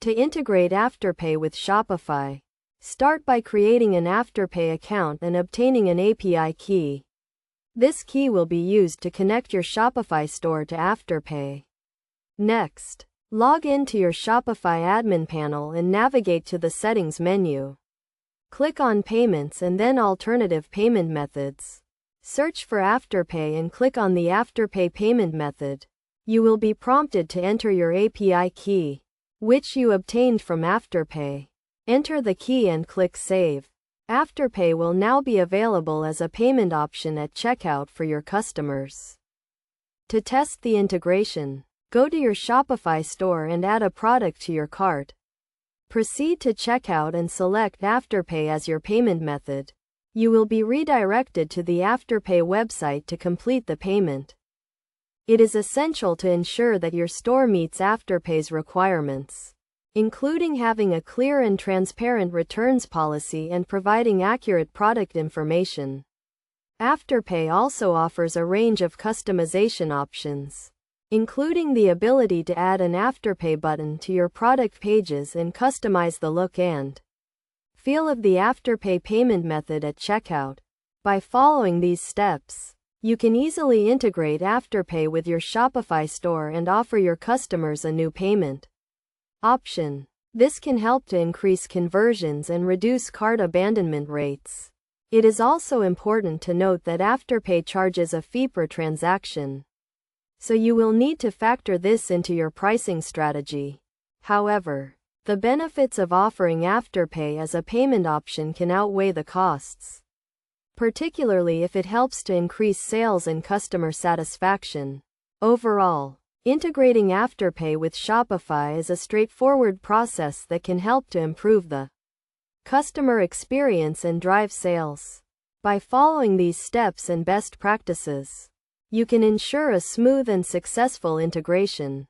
To integrate Afterpay with Shopify, start by creating an Afterpay account and obtaining an API key. This key will be used to connect your Shopify store to Afterpay. Next, log into your Shopify admin panel and navigate to the Settings menu. Click on Payments and then Alternative Payment Methods. Search for Afterpay and click on the Afterpay payment method. You will be prompted to enter your API key, which you obtained from Afterpay. Enter the key and click Save. Afterpay will now be available as a payment option at checkout for your customers. To test the integration, go to your Shopify store and add a product to your cart. Proceed to checkout and select Afterpay as your payment method. You will be redirected to the Afterpay website to complete the payment. It is essential to ensure that your store meets Afterpay's requirements, including having a clear and transparent returns policy and providing accurate product information. Afterpay also offers a range of customization options, including the ability to add an Afterpay button to your product pages and customize the look and feel of the Afterpay payment method at checkout. By following these steps, you can easily integrate Afterpay with your Shopify store and offer your customers a new payment option. This can help to increase conversions and reduce cart abandonment rates. It is also important to note that Afterpay charges a fee per transaction, so you will need to factor this into your pricing strategy. However, the benefits of offering Afterpay as a payment option can outweigh the costs, particularly if it helps to increase sales and customer satisfaction. Overall, integrating Afterpay with Shopify is a straightforward process that can help to improve the customer experience and drive sales. By following these steps and best practices, you can ensure a smooth and successful integration.